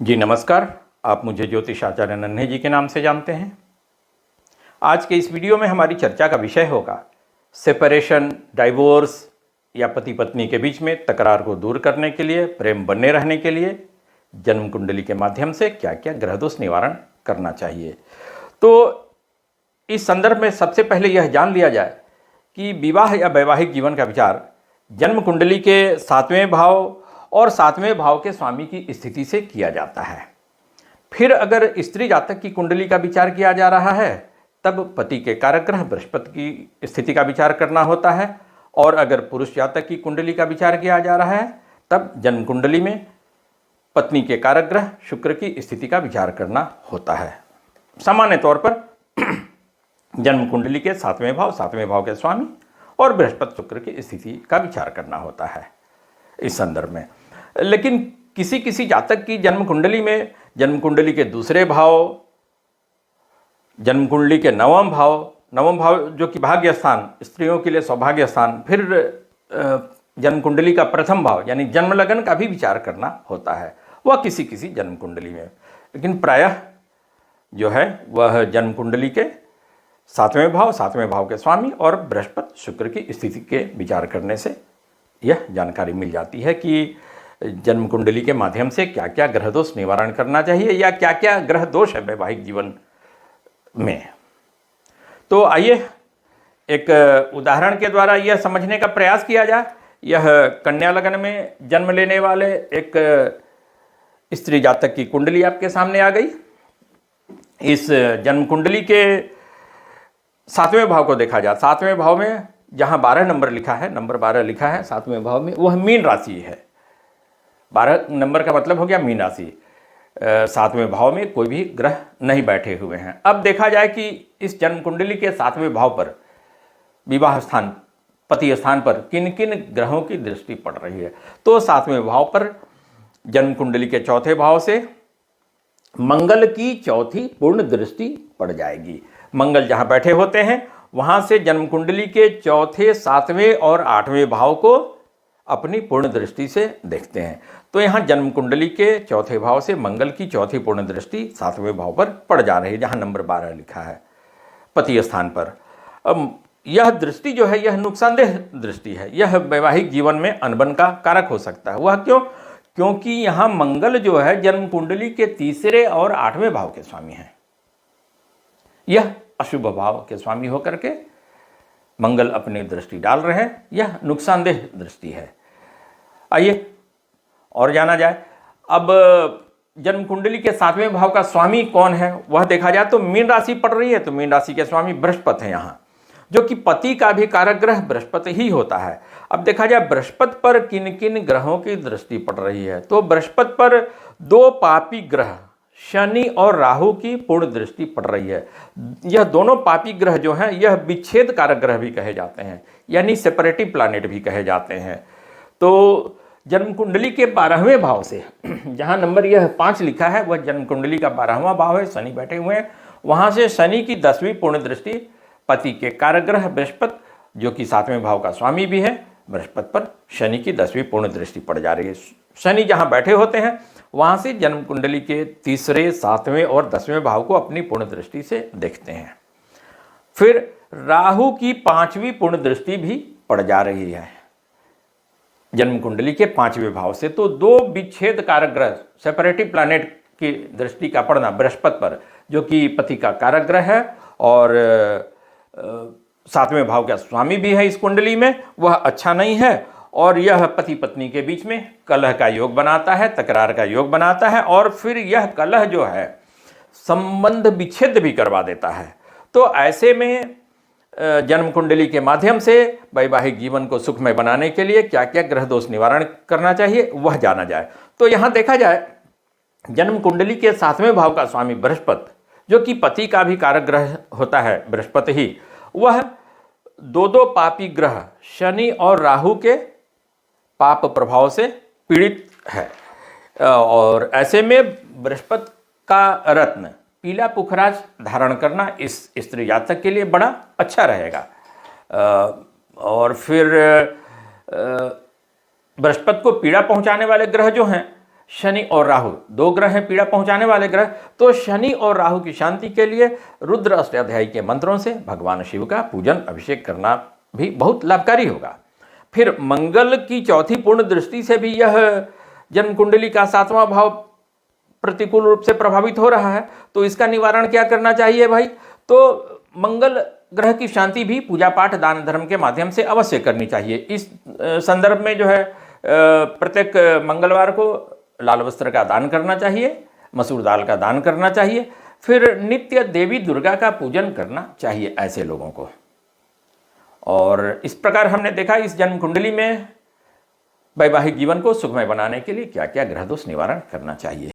जी नमस्कार। आप मुझे ज्योतिष आचार्य नन्हे जी के नाम से जानते हैं। आज के इस वीडियो में हमारी चर्चा का विषय होगा सेपरेशन, डाइवोर्स या पति पत्नी के बीच में तकरार को दूर करने के लिए, प्रेम बने रहने के लिए जन्म कुंडली के माध्यम से क्या क्या ग्रह दोष निवारण करना चाहिए। तो इस संदर्भ में सबसे पहले यह जान लिया जाए कि विवाह या वैवाहिक जीवन का विचार जन्म कुंडली के 7वें भाव और 7वें भाव के स्वामी की स्थिति से किया जाता है। फिर अगर स्त्री जातक की कुंडली का विचार किया जा रहा है तब पति के कारक ग्रह बृहस्पति की स्थिति का विचार करना होता है, और अगर पुरुष जातक की कुंडली का विचार किया जा रहा है तब जन्म कुंडली में पत्नी के कारक ग्रह शुक्र की स्थिति का विचार करना होता है। सामान्य तौर पर जन्म कुंडली के 7वें भाव के स्वामी और बृहस्पति शुक्र की स्थिति का विचार करना होता है इस संदर्भ में। लेकिन किसी किसी जातक की जन्म कुंडली में जन्म कुंडली के दूसरे भाव, जन्म कुंडली के नवम भाव जो कि भाग्य स्थान, स्त्रियों के लिए सौभाग्य स्थान, फिर जन्म कुंडली का प्रथम भाव यानी जन्म लगन का भी विचार करना होता है, वह किसी किसी जन्म कुंडली में। लेकिन प्रायः जो है वह जन्म कुंडली के 7वें भाव के स्वामी और बृहस्पति शुक्र की स्थिति के विचार करने से यह जानकारी मिल जाती है कि जन्म कुंडली के माध्यम से क्या क्या ग्रह दोष निवारण करना चाहिए या क्या क्या ग्रह दोष है वैवाहिक जीवन में। तो आइए एक उदाहरण के द्वारा यह समझने का प्रयास किया जाए। यह कन्या लग्न में जन्म लेने वाले एक स्त्री जातक की कुंडली आपके सामने आ गई। इस जन्म कुंडली के 7वें भाव को देखा जाए, 7वें भाव में जहाँ 12 नंबर लिखा है, नंबर 12 लिखा है 7वें भाव में, वह मीन राशि है। 12 नंबर का मतलब हो गया मीन राशि। 7वें भाव में कोई भी ग्रह नहीं बैठे हुए हैं। अब देखा जाए कि इस जन्म कुंडली के 7वें भाव पर, विवाह स्थान, पति स्थान पर किन किन ग्रहों की दृष्टि पड़ रही है। तो 7वें भाव पर जन्म कुंडली के 4थे भाव से मंगल की चौथी पूर्ण दृष्टि पड़ जाएगी। मंगल जहाँ बैठे होते हैं वहाँ से जन्म कुंडली के 4थे, 7वें और 8वें भाव को अपनी पूर्ण दृष्टि से देखते हैं। तो यहाँ जन्म कुंडली के 4थे भाव से मंगल की चौथी पूर्ण दृष्टि 7वें भाव पर पड़ जा रही है, जहाँ नंबर 12 लिखा है पति स्थान पर। अब यह दृष्टि जो है यह नुकसानदेह दृष्टि है। यह वैवाहिक जीवन में अनबन का कारक हो सकता है। वह क्यों? क्योंकि यहाँ मंगल जो है जन्म कुंडली के 3रे और 8वें भाव के स्वामी हैं। यह अशुभ भाव के स्वामी होकर के मंगल अपनी दृष्टि डाल रहे हैं। यह नुकसानदेह दृष्टि है। आइए और जाना जाए। अब जन्म कुंडली के 7वें भाव का स्वामी कौन है वह देखा जाए तो मीन राशि पड़ रही है। तो मीन राशि के स्वामी बृहस्पति है यहाँ, जो कि पति का भी कारक ग्रह बृहस्पति ही होता है। अब देखा जाए बृहस्पति पर किन किन ग्रहों की दृष्टि पड़ रही है। तो बृहस्पति पर 2 पापी ग्रह शनि और राहु की पूर्ण दृष्टि पड़ रही है। यह दोनों पापी ग्रह जो हैं यह विच्छेद कारक ग्रह भी कहे जाते हैं, यानी सेपरेटिव प्लैनेट भी कहे जाते हैं। तो जन्म कुंडली के 12वें भाव से, जहां नंबर यह 5 लिखा है वह जन्म कुंडली का 12वां भाव है, शनि बैठे हुए हैं। वहां से शनि की 10वीं पूर्ण दृष्टि पति के कारक ग्रह बृहस्पति, जो कि 7वें भाव का स्वामी भी है, बृहस्पति पर शनि की 10वीं पूर्ण दृष्टि पड़ जा रही है। शनि जहां बैठे होते हैं वहां से जन्म कुंडली के 3रे, 7वें और 10वें भाव को अपनी पूर्ण दृष्टि से देखते हैं। फिर राहु की 5वीं पूर्ण दृष्टि भी पड़ जा रही है जन्म कुंडली के 5वें भाव से। तो 2 विच्छेद कारक ग्रह, सेपरेटिव प्लैनेट की दृष्टि का पड़ना बृहस्पति पर, जो कि पति का कारक ग्रह है और 7वें भाव का स्वामी भी है इस कुंडली में, वह अच्छा नहीं है। और यह पति पत्नी के बीच में कलह का योग बनाता है, तकरार का योग बनाता है, और फिर यह कलह जो है संबंध विच्छेद भी करवा देता है। तो ऐसे में जन्म कुंडली के माध्यम से वैवाहिक जीवन को सुखमय बनाने के लिए क्या क्या ग्रह दोष निवारण करना चाहिए वह जाना जाए। तो यहाँ देखा जाए जन्म कुंडली के 7वें भाव का स्वामी बृहस्पति, जो कि पति का भी कारक ग्रह होता है बृहस्पति ही, वह 2 पापी ग्रह शनि और राहु के पाप प्रभाव से पीड़ित है। और ऐसे में बृहस्पति का रत्न पीला पुखराज धारण करना इस स्त्री जातक के लिए बड़ा अच्छा रहेगा। और फिर बृहस्पति को पीड़ा पहुंचाने वाले ग्रह जो हैं शनि और राहु दो ग्रह हैं पीड़ा पहुंचाने वाले ग्रह, तो शनि और राहु की शांति के लिए रुद्र अष्टाध्यायी के मंत्रों से भगवान शिव का पूजन अभिषेक करना भी बहुत लाभकारी होगा। फिर मंगल की चौथी पूर्ण दृष्टि से भी यह जन्म कुंडली का 7वां भाव प्रतिकूल रूप से प्रभावित हो रहा है, तो इसका निवारण क्या करना चाहिए भाई? तो मंगल ग्रह की शांति भी पूजा पाठ दान धर्म के माध्यम से अवश्य करनी चाहिए। इस संदर्भ में जो है प्रत्येक मंगलवार को लाल वस्त्र का दान करना चाहिए, मसूर दाल का दान करना चाहिए, फिर नित्य देवी दुर्गा का पूजन करना चाहिए ऐसे लोगों को। और इस प्रकार हमने देखा इस जन्म कुंडली में वैवाहिक जीवन को सुखमय बनाने के लिए क्या क्या ग्रह दोष निवारण करना चाहिए।